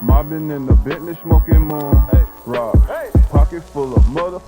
Mobbing in the Bentley, smoking moon. Hey. Rock. Hey. Pocket full of mother.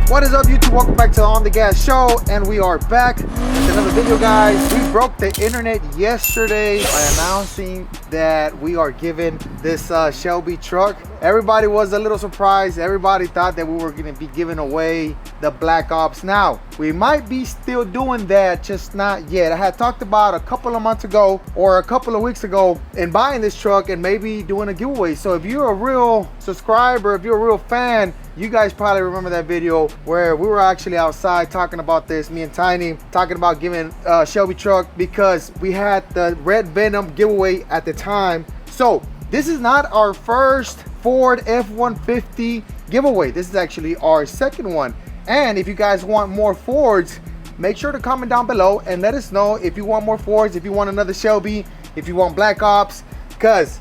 What is up, YouTube? Welcome back to the On The Gas show, and we are back with another video, guys. We broke the internet yesterday by announcing that we are giving this Shelby truck. Everybody was a little surprised. Everybody thought that we were going to be giving away the Black Ops. Now, we might be still doing that, just not yet. I had talked about a couple of months ago or a couple of weeks ago in buying this truck and maybe doing a giveaway. So if you're a real subscriber, if you're a real fan, you guys probably remember that video where we were actually outside talking about this, me and Tiny, talking about giving Shelby truck because we had the Red Venom giveaway at the time. So this is not our first Ford F-150 giveaway. This is actually our second one. And if you guys want more Fords, make sure to comment down below and let us know if you want more Fords, if you want another Shelby, if you want Black Ops, because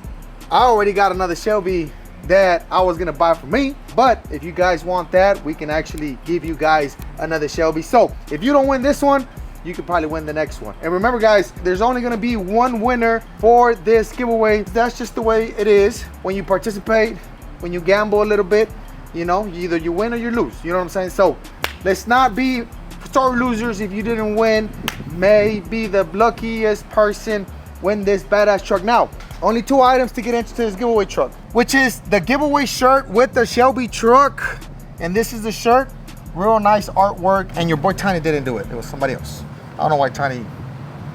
I already got another Shelby that I was gonna buy for me. But if you guys want that, we can actually give you guys another Shelby. So if you don't win this one, you could probably win the next one. And remember, guys, there's only gonna be one winner for this giveaway. That's just the way it is when you participate, when you gamble a little bit. You know, either you win or you lose. You know what I'm saying? So let's not be sore losers. If you didn't win, may be the luckiest person win this badass truck. Now, only 2 items to get into this giveaway truck, which is the giveaway shirt with the Shelby truck. And this is the shirt. Real nice artwork. And your boy Tiny didn't do it. It was somebody else. I don't know why Tiny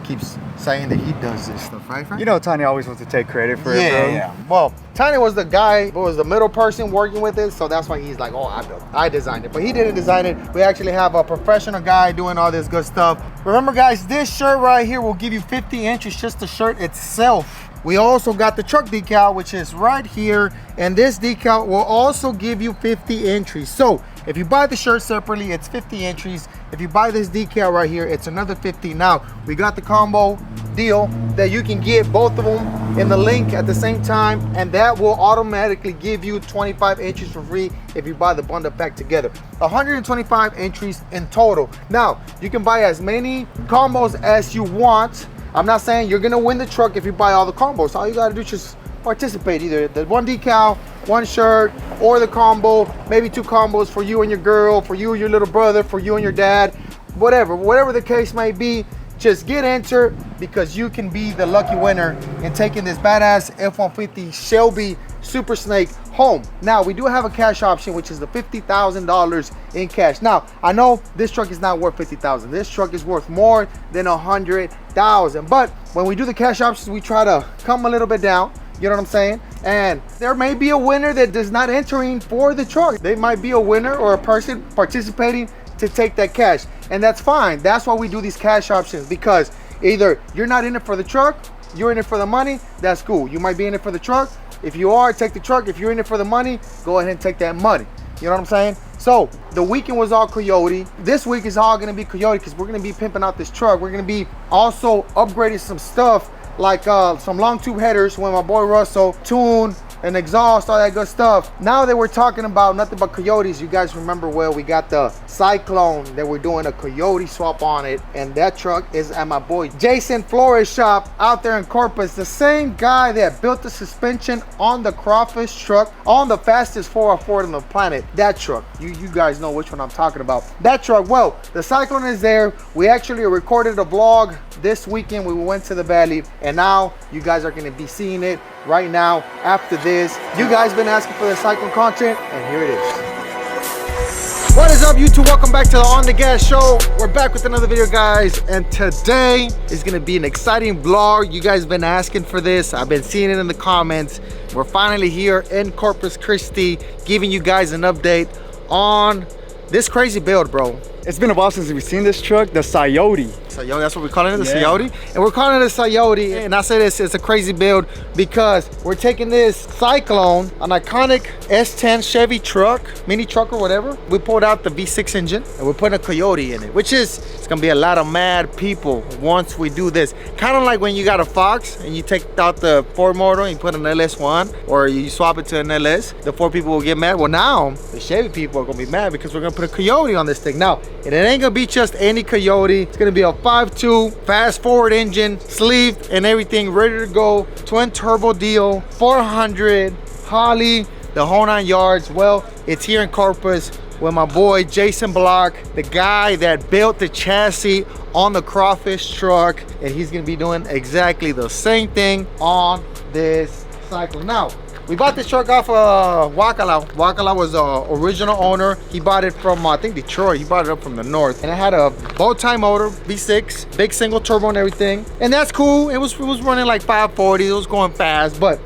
keeps saying that he does this stuff, right, Frank? You know, Tiny always wants to take credit for it, bro. Yeah. Well, Tiny was the guy who was the middle person working with it, so that's why he's like, oh, I built it. I designed it. But he didn't design it. We actually have a professional guy doing all this good stuff. Remember, guys, this shirt right here will give you 50 inches, just the shirt itself. We also got the truck decal, which is right here, and this decal will also give you 50 entries. So if you buy the shirt separately, it's 50 entries. If you buy this decal right here, it's another 50. Now, we got the combo deal that you can get both of them in the link at the same time, and that will automatically give you 25 entries for free if you buy the bundle pack together. 125 entries in total. Now, you can buy as many combos as you want. I'm not saying you're gonna win the truck if you buy all the combos. All you gotta do is just participate, either the one decal, one shirt, or the combo, maybe 2 combos for you and your girl, for you and your little brother, for you and your dad, whatever the case may be. Just get entered because you can be the lucky winner in taking this badass F-150 Shelby Super Snake home. Now, we do have a cash option, which is the $50,000 in cash. Now, I know this truck is not worth $50,000. This truck is worth more than $100,000. But when we do the cash options, we try to come a little bit down. You know what I'm saying? And there may be a winner that does not entering for the truck. They might be a winner or a person participating to take that cash, and that's fine. That's why we do these cash options, because either you're not in it for the truck, you're in it for the money. That's cool. You might be in it for the truck. If you are, take the truck. If you're in it for the money, go ahead and take that money. You know what I'm saying? So the weekend was all Coyote. This week is all gonna be Coyote because we're gonna be pimping out this truck. We're gonna be also upgrading some stuff like some long tube headers when my boy Russell tune and exhaust, all that good stuff. Now that we're talking about nothing but Coyotes, you guys remember, well, we got the Cyclone that we're doing a Coyote swap on it, and that truck is at my boy Jason Flores shop out there in Corpus. The same guy that built the suspension on the Crawfish truck on the fastest 4x4 on the planet. That truck, you guys know which one I'm talking about. That truck, well, the Cyclone is there. We actually recorded a vlog this weekend. We went to the valley, and now you guys are going to be seeing it right now after this. You guys been asking for the Cyclone content, and here it is. What is up, YouTube? Welcome back to the On The Gas show. We're back with another video, guys, and today is gonna be an exciting vlog. You guys been asking for this. I've been seeing it in the comments. We're finally here in Corpus Christi, giving you guys an update on this crazy build, bro. It's been a while since we've seen this truck, the Syote. Syote, that's what we're calling it, the Yeah. Syote. And we're calling it a Syote. And I say this, it's a crazy build because we're taking this Cyclone, an iconic S10 Chevy truck, mini truck or whatever. We pulled out the V6 engine and we're putting a COYOTE in it, which is, it's gonna be a lot of mad people once we do this. Kind of like when you got a Fox and you take out the Ford motor and you put an LS1 or you swap it to an LS, the Ford people will get mad. Well, now the Chevy people are gonna be mad because we're gonna put a COYOTE on this thing. Now, and it ain't gonna be just any COYOTE. It's gonna be a 5.2 fast forward engine, sleeved and everything, ready to go. Twin turbo deal, 400 Holly, the whole 9 yards. Well, it's here in Corpus with my boy Jason Block, the guy that built the chassis on the crawfish truck, and he's gonna be doing exactly the same thing on this Cyclone. Now, we bought this truck off Wakala. Wakala was the original owner. He bought it from, I think, Detroit. He brought it up from the north. And it had a bow tie motor, V6, big single turbo and everything. And that's cool. It was running like 540. It was going fast, but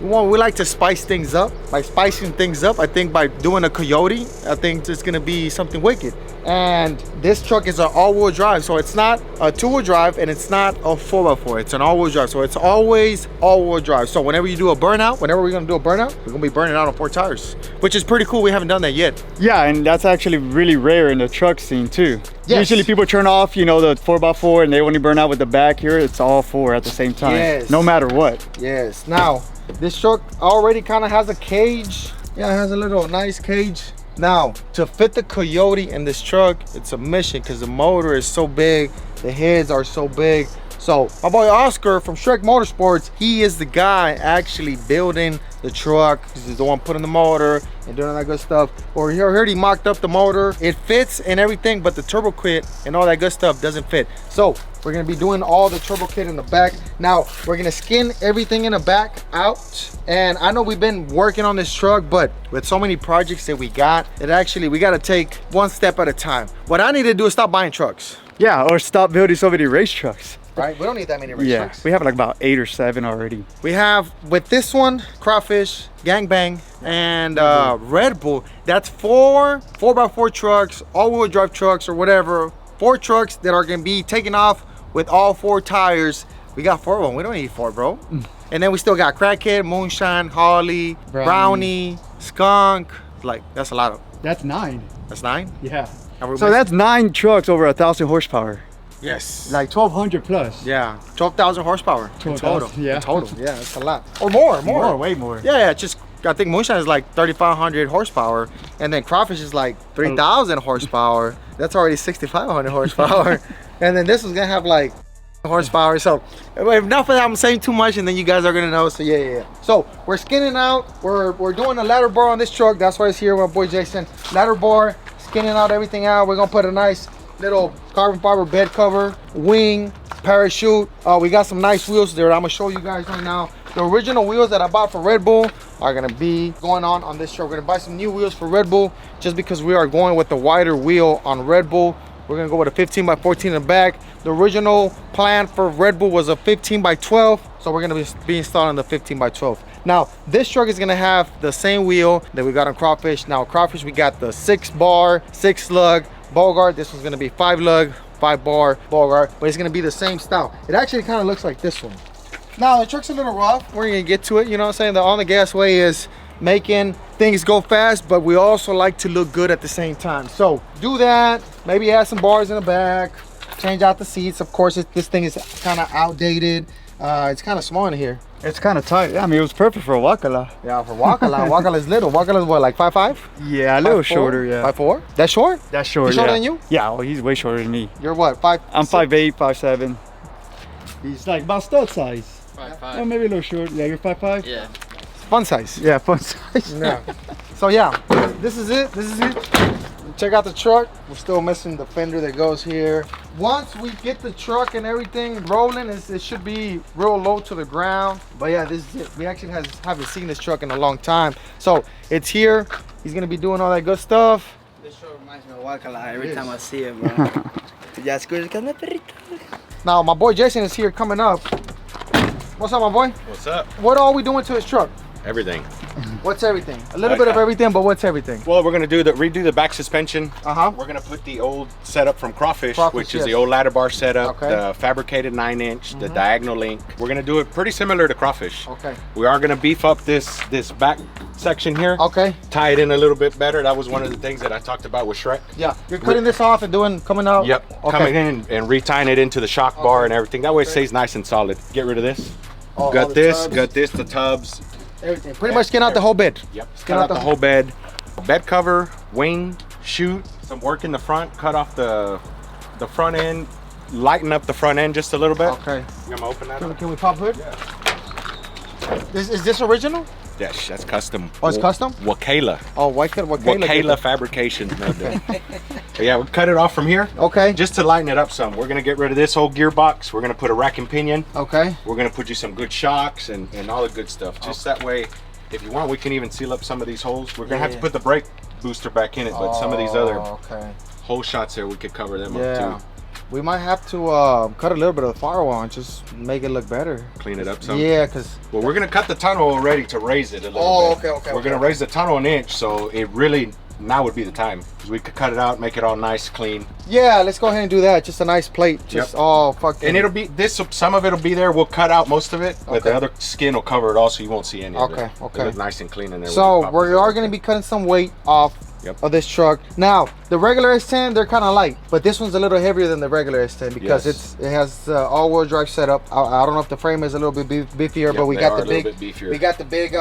we like to spice things up. By spicing things up, I think by doing a COYOTE, I think it's gonna be something wicked. And this truck is an all-wheel drive, so it's not a 2-wheel drive and it's not a 4x4. It's an all-wheel drive, so it's always all-wheel drive. So whenever you do a burnout, whenever we're gonna do a burnout, we're gonna be burning out on 4 tires, which is pretty cool. We haven't done that yet. Yeah, and that's actually really rare in the truck scene too. Yes. Usually people turn off, you know, the 4x4 and they only burn out with the back. Here, it's all 4 at the same time. Yes. No matter what. Yes. Now, this truck already kind of has a cage. Yeah, it has a little nice cage. Now, to fit the COYOTE in this truck, it's a mission because the motor is so big, the heads are so big. So my boy Oscar from Shrek Motorsports, he is the guy actually building the truck. He's the one putting the motor and doing all that good stuff. Or he already mocked up the motor. It fits and everything, but the turbo kit and all that good stuff doesn't fit. So we're gonna be doing all the turbo kit in the back. Now we're gonna skin everything in the back out. And I know we've been working on this truck, but with so many projects that we got, we gotta take one step at a time. What I need to do is stop buying trucks. Yeah, or stop building so many race trucks. Right, we don't need that many race trucks. We have like about 8 or 7 already. We have, with this one, Crawfish, Gangbang, and Red Bull. That's 4 4x4 trucks, all-wheel drive trucks or whatever. 4 trucks that are gonna be taken off with all 4 tires. We got 4 of them. We don't need 4, bro. And then we still got Crackhead, Moonshine, Harley, Brownie, Skunk. Like, that's a lot of. That's 9. That's 9? Yeah. And So that's 9 trucks over 1,000 horsepower. Yes. Like 1,200 plus. Yeah, 12,000 horsepower in total. 12,000, yeah. In total, yeah, that's a lot. Or more. Way more. Yeah, just, I think Moonshine is like 3,500 horsepower, and then Crawfish is like 3,000 horsepower. That's already 6,500 horsepower. And then this is gonna have like horsepower. So enough of that, I'm saying too much, and then you guys are gonna know. So yeah. So we're skinning out. We're doing a ladder bar on this truck. That's why it's here with my boy Jason. Ladder bar, skinning out everything out. We're gonna put a nice little carbon fiber bed cover, wing, parachute. We got some nice wheels there. I'm gonna show you guys right now. The original wheels that I bought for Red Bull are gonna be going on this truck. We're gonna buy some new wheels for Red Bull just because we are going with the wider wheel on Red Bull. We're gonna go with a 15 by 14 in the back. The original plan for Red Bull was a 15 by 12, so we're gonna be installing the 15 by 12. Now, this truck is gonna have the same wheel that we got on Crawfish. Now, Crawfish, we got the 6 bar, 6 lug Bogart. This one's gonna be 5 lug, 5 bar Bogart, but it's gonna be the same style. It actually kind of looks like this one. Now, the truck's a little rough. We're gonna get to it, you know what I'm saying? The on the gas way is making things go fast, but we also like to look good at the same time. So do that, maybe add some bars in the back, change out the seats. Of course, this thing is kind of outdated. It's kind of small in here. It's kind of tight. I mean, it was perfect for a Wakala. Yeah, for Wakala. Wakala is little. Wakala is what, like 5'5"? Yeah, a little shorter, yeah. 5'4"? That's short? That's short, He's shorter than you? Yeah, well, he's way shorter than me. You're what, 5'? I'm 5'8", 5'7". He's like about stud size. 5'5". Oh, maybe a little short. Yeah, you're 5'5"? Yeah. fun size. Yeah, fun size. Yeah. So yeah, this is it. Check out the truck. We're still missing the fender that goes here. Once we get the truck and everything rolling, it should be real low to the ground. But yeah, this is it. We actually haven't seen this truck in a long time. So it's here. He's gonna be doing all that good stuff. This show reminds me of Wakala every time I see it, bro. Ya escuchas mi perrito. Now my boy Jason is here coming up. What's up, my boy? What's up? What are we doing to his truck? Everything. What's everything? A little bit of everything, but what's everything? Well, we're gonna redo the back suspension. Uh-huh. We're gonna put the old setup from Crawfish, which is yes. the old ladder bar setup, Okay. the fabricated 9-inch, the diagonal link. We're gonna do it pretty similar to Crawfish. Okay. We are gonna beef up this back section here. Okay. Tie it in a little bit better. That was one of the things that I talked about with Shrek. Yeah. You're cutting this off and coming out? Yep. Okay. Coming in and retying it into the shock bar and everything. That way it stays nice and solid. Get rid of this. All got the this, tubs. got this, the tubs. Everything. Pretty much skin out the whole bed. Yep. Skin Cut out the whole bed. Bed cover, wing, chute, some work in the front, cut off the front end, lighten up the front end just a little bit. Okay. You gonna open that up? Can we pop hood? Yeah. Is this original? Yes, that's custom. Oh, it's custom? Wakayla. Oh, Wakayla Fabrication. Yeah, we cut it off from here. Okay. Just to lighten it up some. We're gonna get rid of this whole gearbox. We're gonna put a rack and pinion. Okay. We're gonna put you some good shocks and all the good stuff. Just that way, if you want, we can even seal up some of these holes. We're gonna have to put the brake booster back in it, but some of these other hole shots here, we could cover them up too. We might have to cut a little bit of the firewall and just make it look better. Clean it up some. Yeah, because... Well, we're gonna cut the tunnel already to raise it a little bit. Okay. We're gonna raise the tunnel an inch, so it really, now would be the time. Because we could cut it out, make it all nice, clean. Yeah, let's go ahead and do that. Just a nice plate. Just all fucking... And it'll be, some of it'll be there. We'll cut out most of it, but the other skin will cover it all, so you won't see any of it. Okay. It'll look nice and clean in there. So we are going to be cutting some weight off of this truck. Now, the regular S10, they're kind of light, but this one's a little heavier than the regular S10 because it has all-wheel drive setup. I don't know if the frame is a little bit beefier, but we got the big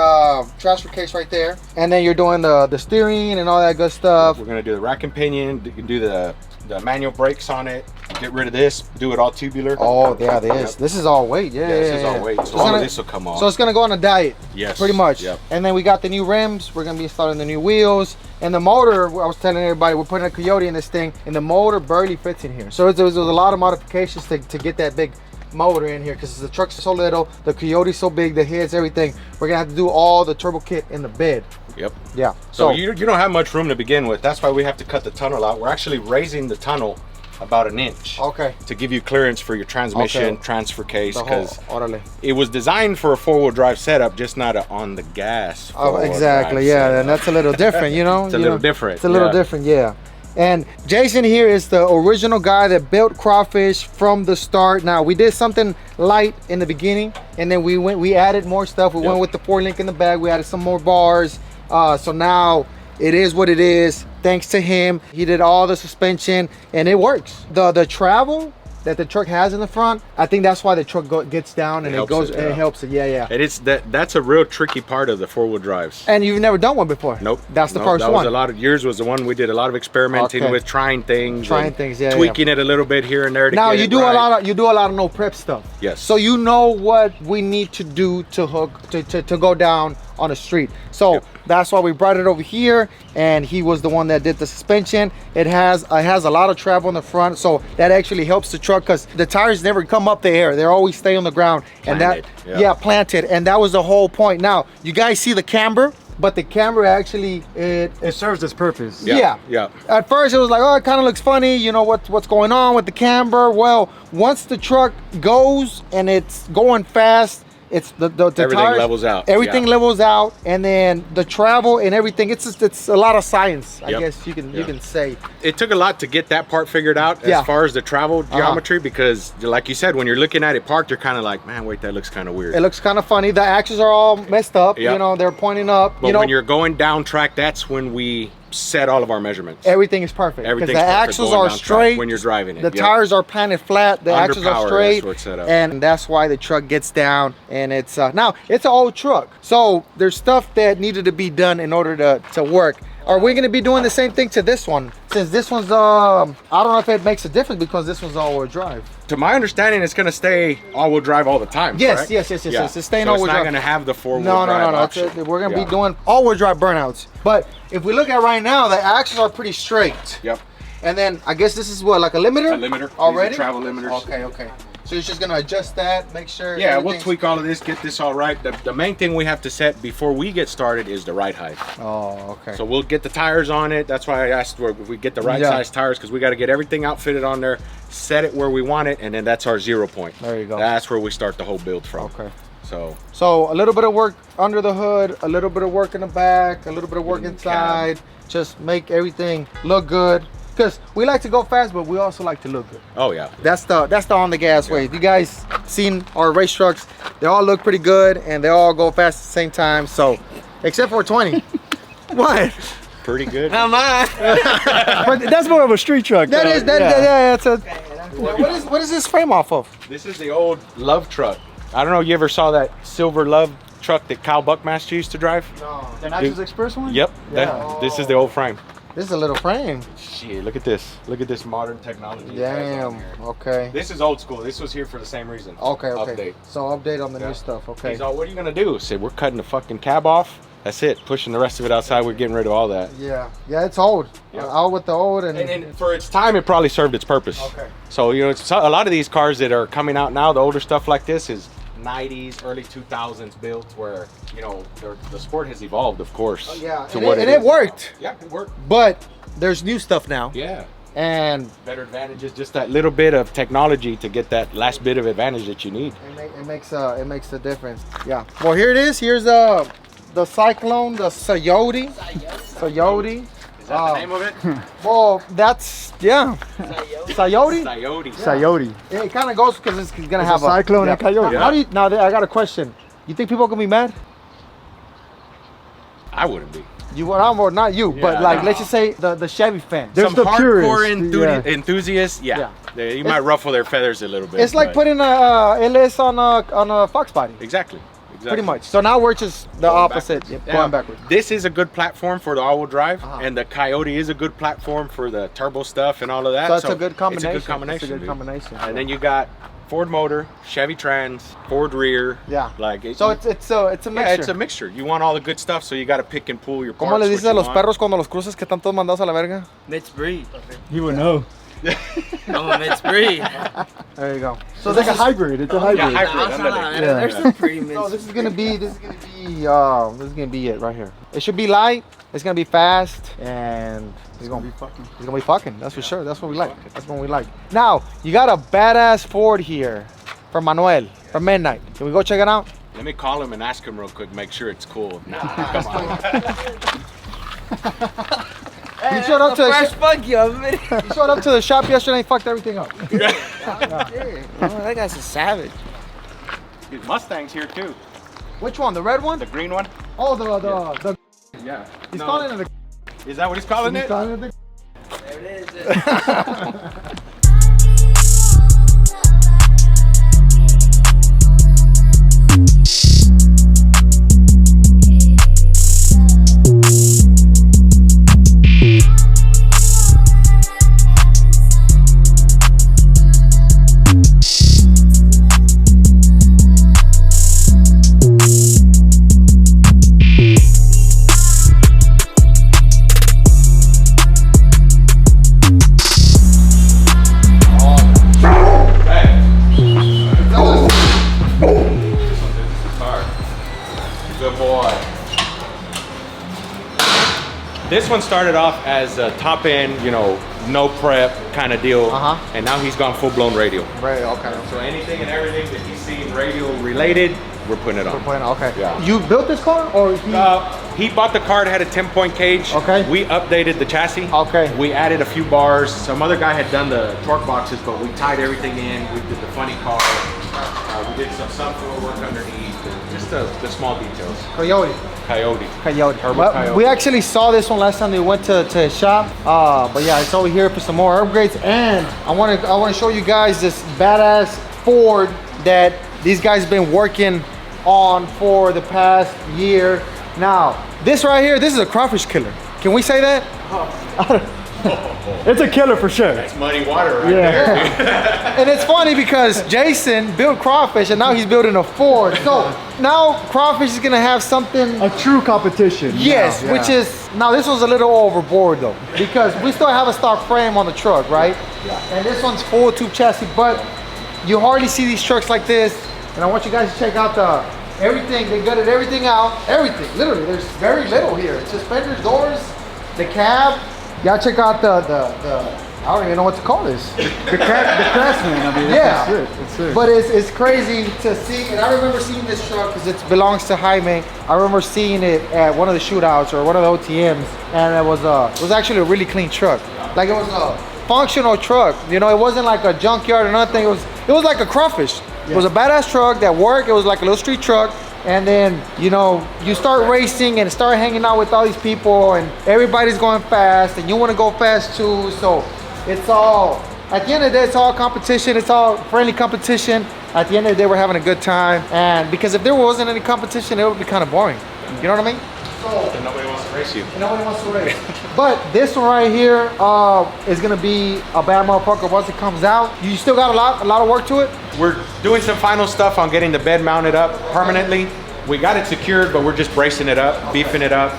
transfer case right there. And then you're doing the steering and all that good stuff. We're gonna do the rack and pinion. You can do the manual brakes on it. Get rid of this. Do it all tubular. Oh yeah, this is all weight. Yeah, this is all weight. So all of this will come off. So it's gonna go on a diet. Yes. Pretty much. Yep. And then we got the new rims. We're gonna be installing the new wheels and the motor. I was telling everybody we're putting a Coyote in this thing, and the motor barely fits in here. So there's a lot of modifications to get that big motor in here because the truck's so little, the Coyote's so big, the heads, everything. We're gonna have to do all the turbo kit in the bed. Yep. Yeah. So you don't have much room to begin with. That's why we have to cut the tunnel out. We're actually raising the tunnel about an inch. Okay. To give you clearance for your transmission, transfer case, because orderly. It was designed for a 4-wheel drive setup, just not an on the gas. Oh, exactly. Yeah, and that's a little different, you know. It's a little different. It's a little different, yeah. And Jason here is the original guy that built Crawfish from the start. Now we did something light in the beginning, and then we added more stuff. We went with the 4-link in the back. We added some more bars. So now it is what it is. Thanks to him, he did all the suspension, and it works. The travel that the truck has in the front, I think that's why the truck gets down and it goes and it helps it. Yeah. And it's that's a real tricky part of the 4-wheel drives. And you've never done one before? Nope. That's the first that one. Was a lot of yours was the one we did a lot of experimenting with, trying things, tweaking it a little bit here and there. Now you do a lot of no prep stuff. Yes. So you know what we need to do to hook to go down on the street. So that's why we brought it over here, and he was the one that did the suspension. It has a lot of travel in the front, so that actually helps the truck because the tires never come up the air. They always stay on the ground. Planted, and that planted, and that was the whole point. Now you guys see the camber, but the camber actually it serves its purpose. Yeah. At first it was like, oh, it kind of looks funny, you know, what's going on with the camber. Well, once the truck goes and it's going fast, it's the everything tires, levels out. Everything levels out, and then the travel and everything. It's a lot of science, I guess you can say. It took a lot to get that part figured out as far as the travel geometry, because like you said, when you're looking at it parked, you're kind of like, man, wait, that looks kind of weird. It looks kind of funny. The axles are all messed up. You know, they're pointing up. But when you're going down track, that's when we set all of our measurements. Everything is perfect. Everything's the perfect axles going are down track straight when you're driving it. The tires are planted flat. The axles are straight. That's where it's set up. And that's why the truck gets down. And it's now it's an old truck, so there's stuff that needed to be done in order to work. Are we going to be doing the same thing to this one? Since this one's I don't know if it makes a difference because this one's all-wheel drive. To my understanding, it's going to stay all-wheel drive all the time. Yes. Yes. It's staying all-wheel drive. It's not going to have the 4-wheel no, drive option. We're going to be doing all-wheel drive burnouts. But if we look at right now, the axles are pretty straight. Yep. And then I guess this is what, like a limiter? A limiter. Already? These are travel limiters. Okay. So you're just gonna adjust that, make sure. Yeah, we'll tweak all of this, get this all right. The main thing we have to set before we get started is the ride height. Oh, okay. So we'll get the tires on it. That's why I asked if we get the right size tires, because we got to get everything outfitted on there, set it where we want it, and then that's our 0 point. There you go. That's where we start the whole build from. Okay. So a little bit of work under the hood, a little bit of work in the back, a little bit of work inside. Just make everything look good. Because we like to go fast, but we also like to look good. Oh yeah. That's the on the gas way. If you guys seen our race trucks, they all look pretty good and they all go fast at the same time. So, except for 20. What? Pretty good. Not mine. But that's more of a street truck. That though. is that's a. What is this frame off of? This is the old Love truck. I don't know, you ever saw that silver Love truck that Kyle Buckmaster used to drive? No. The Nitros Express one? Yep. Yeah. This is the old frame. This is a little frame. Shit, look at this. Look at this modern technology. it has on Damn. here. Okay. This is old school. This was here for the same reason. Okay. Update. So update on the Yeah. new stuff. Okay. He's all, what are you gonna do? Say, we're cutting the fucking cab off. That's it. Pushing the rest of it outside. We're getting rid of all that. Yeah. Yeah. It's old. Yeah. Out with the old And for its time, it probably served its purpose. Okay. So, you know, a lot of these cars that are coming out now, the older stuff like this is 90s, early 2000s built where, you know, the sport has evolved, of course. Yeah. to And what it is worked. now. Yeah, it worked. But there's new stuff now. Yeah. And Better advantages, just that little bit of technology to get that last bit of advantage that you need. it makes a difference. Yeah. Well, here it is. Here's the Cyclone, the Syote. Syote. Is that the name of it? Well, that's Syote. Coyote. Coyote. It kind of goes because it's gonna It's have a Cyclone and Coyote. How do you, now? I got a question. You think people are gonna be mad? I wouldn't be. You want I'm or not you, but Yeah, like no. let's just say the Chevy fan. There's Some the hardcore purists, enthusiasts, yeah. You might ruffle their feathers a little bit. It's like but- putting a LS on a Fox body. Exactly. Pretty much. So now we're just the Going opposite, backwards. going backwards. This is a good platform for the all-wheel drive, Uh-huh. and the Coyote is a good platform for the turbo stuff and all of that. So it's a good combination. It's a good combination. It's a good dude. combination. And then you got Ford motor, Chevy trans, Ford rear. Yeah. Like So it's a mixture. yeah, it's a mixture. You want all the good stuff, so you got to pick and pull your parts. ¿Cómo le dices what a you los want. perros cuando los cruces que están todos mandados a la verga? Let's breed. You would know. No, let's breed. There you go. So it's like a hybrid. It's a hybrid. Yeah, hybrid. Yeah. There's some pretty So mixed. this is gonna be it right here. It should be light. It's gonna be fast, and it's gonna be fucking. That's for sure. That's what we like. That's what we like. Now you got a badass Ford here from Manuel from Midnight. Can we go check it out? Let me call him and ask him real quick, make sure it's cool. Nah, come on. He showed up to Fresh fuck you, man. he showed up to the shop yesterday and fucked everything up. Oh, that guy's a savage. Mustang's here too. Which one? The red one? The green one? Oh, the Yeah. he's No. calling it Is that what he's calling he's it? calling it There it is. Good boy. This one started off as a top end, you know, no prep kind of deal. Uh-huh. And now he's gone full blown radio. Right, okay. So anything and everything that he's seen radio related, we're putting it on. Okay. Yeah. You built this car or He bought the car, it had a 10-point cage. Okay. We updated the chassis. Okay. We added a few bars. Some other guy had done the torque boxes, but we tied everything in. We did the funny car. We did some subfloor work underneath. And just the small details. Coyote. Coyote. Coyote. Well, Coyote. We actually saw this one last time we went to his shop. But yeah, it's over here for some more upgrades. And I want to show you guys this badass Ford that these guys have been working on for the past year. Now, this right here, this is a crawfish killer. Can we say that? It's a killer for sure. It's muddy water right Yeah. there. And it's funny because Jason built crawfish and now he's building a Ford. So now crawfish is gonna have something. A true competition. Yes, Yeah. which is, now this one's a little overboard though, because we still have a stock frame on the truck, right? Yeah. And this one's full tube chassis, but you hardly see these trucks like this. And I want you guys to check out everything, they gutted everything out, everything, literally, there's very little here. It's suspenders, doors, the cab. Y'all check out the I don't even know what to call this. The craftsman. I mean, Yeah. that's it. That's it. But it's crazy to see, and I remember seeing this truck because it belongs to Jaime. I remember seeing it at one of the shootouts or one of the OTMs, and it was actually a really clean truck. Like it was a functional truck. You know, it wasn't like a junkyard or nothing. It was like a crawfish. It was a badass truck that worked. It was like a little street truck. And then, you know, you start racing and start hanging out with all these people and everybody's going fast and you want to go fast too. So it's all, at the end of the day, it's all competition. It's all friendly competition. At the end of the day, we're having a good time. And because if there wasn't any competition, it would be kind of boring. You know what I mean? So nobody wants to race you. nobody wants to race. But this one right here is gonna be a bad motherfucker once it comes out. You still got a lot of work to it? We're doing some final stuff on getting the bed mounted up permanently. We got it secured, but we're just bracing it up, beefing it up.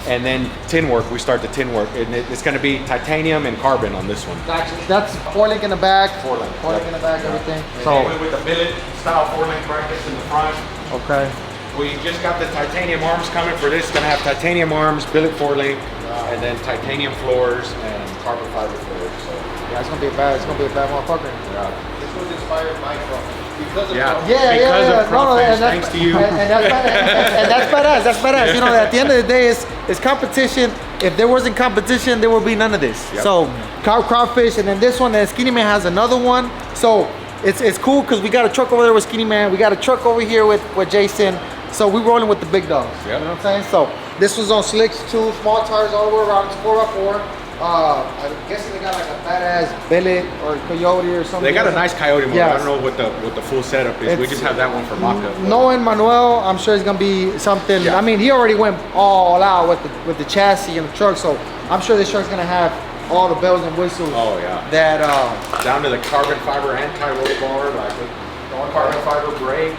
And then tin work, we start the tin work. And it's gonna be titanium and carbon on this one. That's 4-link in the back. 4-link. 4-link in the back, everything. And So, then with the billet style 4-link brackets in the front. okay. We just got the titanium arms coming for this. It's gonna have titanium arms, billet 4-link, and then titanium floors and carbon fiber floors. So Yeah, it's gonna be a bad motherfucker. This was inspired by Trump. Because of yeah, Trump. because of No, Trump, and thanks to you. And that's badass. That's badass. You know, at the end of the day, it's competition. If there wasn't competition, there would be none of this. Yep. So crawfish, and then this one, and Skinny Man has another one. So it's cool because we got a truck over there with Skinny Man. We got a truck over here with Jason. So we rolling with the big dogs. Yep. You know what I'm saying? So this was on slicks too, small tires all the way around. It's 4x4. I'm guessing they got like a badass billet or coyote or something. They got a nice coyote motor. Yes. I don't know what the full setup is. We It's- just have that one for mock-up. Knowing Manuel, I'm sure it's gonna be something. Yeah. I mean, he already went all out with the chassis and the truck, so I'm sure this truck's gonna have all the bells and whistles. Oh yeah. That Down to the carbon fiber anti-roll bar, like carbon fiber brakes.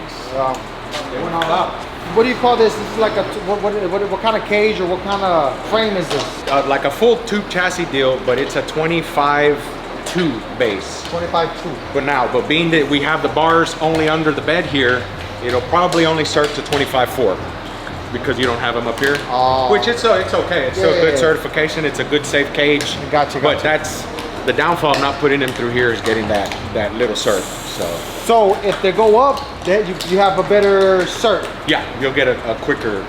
They went all out. what do you call this? This is like a what kind of cage or what kind of frame is this? Like a full tube chassis deal, but it's a 25-2 base. 25.2. But being that we have the bars only under the bed here, it'll probably only cert to 25.4 because you don't have them up here. Oh. Which it's okay. It's still Yeah, good yeah. certification. It's a good safe cage. Gotcha. But that's the downfall of not putting them through here is getting that little cert. So if they go up, then you have a better cert. Yeah, you'll get a quicker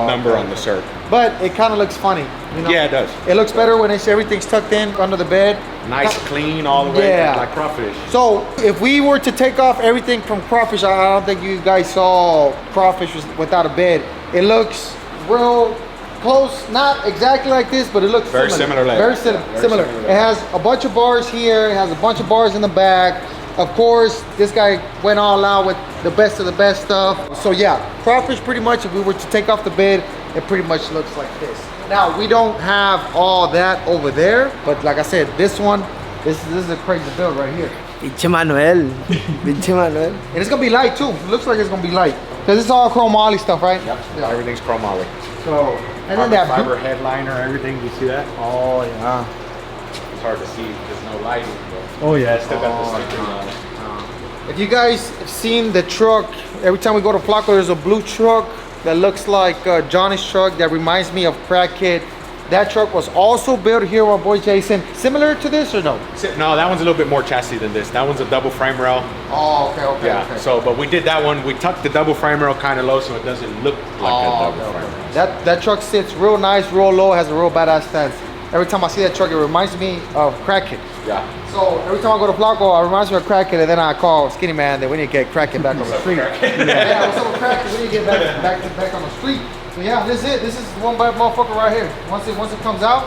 number on the cert. But it kind of looks funny. You know? Yeah, it does. It looks better when everything's tucked in under the bed. Nice, clean all the way, Yeah. like crawfish. So if we were to take off everything from crawfish, I don't think you guys saw crawfish without a bed. It looks real close, not exactly like this, but it looks Very similar. Very similar. It has a bunch of bars here. It has a bunch of bars in the back. Of course, this guy went all out with the best of the best stuff. So yeah, crawfish pretty much, if we were to take off the bed, it pretty much looks like this. Now, we don't have all that over there, but like I said, this one, this is a crazy build right here. Pinche Manuel. Pinche Manuel. And it's gonna be light too. It looks like it's gonna be light. Because it's all chromoly stuff, right? Yep. Yeah. Everything's chromoly. So, and then Carbon that fiber headliner, everything. You see that? Oh yeah. It's hard to see. There's no lighting. But Oh yeah. it's still got the sticker on it. If you guys have seen the truck, every time we go to Flaco, there's a blue truck that looks like Johnny's truck that reminds me of Crackhead. That truck was also built here by boy Jason. Similar to this or no? No, that one's a little bit more chassis than this. That one's a double frame rail. Oh, okay. Yeah. So, but we did that one. We tucked the double frame rail kind of low so it doesn't look like a double frame rail. That truck sits real nice, real low, has a real badass stance. Every time I see that truck, it reminds me of Crackhead. Yeah. So every time I go to Flaco, it reminds me of Crackhead, and then I call Skinny Man that we need to get Crackhead back on the street. Yeah, what's up with Crackhead? We need to get back on the street. So yeah, this is it. This is one bad motherfucker right here. Once it comes out,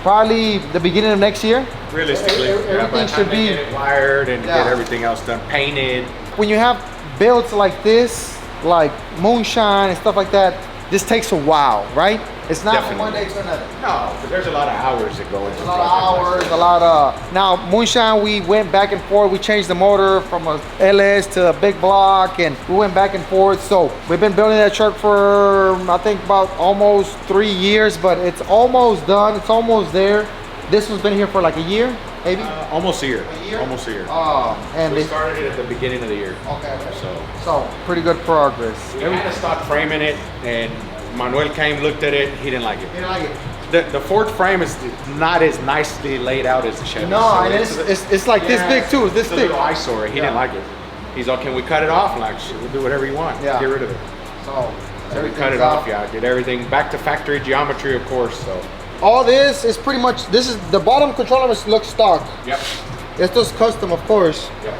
probably the beginning of next year. Realistically, by Everything the time should they be. get it wired and Yeah. get everything else done, painted. When you have builds like this, like moonshine and stuff like that, this takes a while, right? It's not from one day to another. No, but there's a lot of hours that go into A lot of hours, a lot of. Now, moonshine, we went back and forth. We changed the motor from a LS to a big block, and we went back and forth. So we've been building that truck for, I think, about almost 3 years, but it's almost done. It's almost there. This one's been here for like a year, maybe? Almost a year. A year? Almost a year. And We it, started it at the beginning of the year. okay. So So pretty good progress. we had to stop framing it, and Manuel came, looked at it. He didn't like it. You know, like it. the Ford frame is not as nicely laid out as the Chevy. No, So and it's like this big too. It's this it's a thick. little eyesore. He didn't like it. He's like, can we cut it off? I'm like, shit, we'll do whatever you want. Yeah. Get rid of it. So So we cut it off. Yeah, did everything back to factory geometry, of course. So. all this is pretty much, this is the bottom controller looks stock. Yep. Esto is custom, of course. Yep.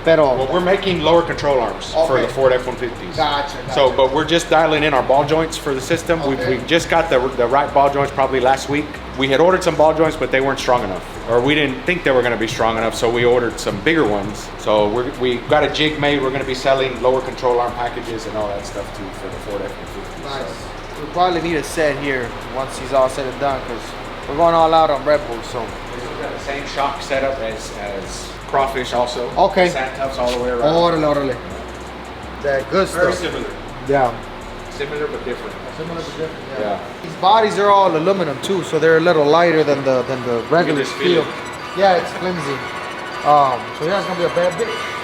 Pero Well, we're making lower control arms for Okay. the Ford F-150s. Gotcha. So, but we're just dialing in our ball joints for the system. Okay. We just got the right ball joints probably last week. We had ordered some ball joints, but they weren't strong enough, or we didn't think they were going to be strong enough. So we ordered some bigger ones. So we got a jig made. We're going to be selling lower control arm packages and all that stuff too for the Ford F-150s. nice. So. We probably need a set here once he's all said and done, because we're going all out on Red Bull. So We've got the same shock setup as Crawfish also. Okay. Sand tufts all the way around. órale. That good Very stuff. similar. Yeah. Similar but different. Similar but different. Yeah. These bodies are all aluminum too, so they're a little lighter than the regular just feel steel. Yeah, it's flimsy. So yeah, it's gonna be a bad bitch.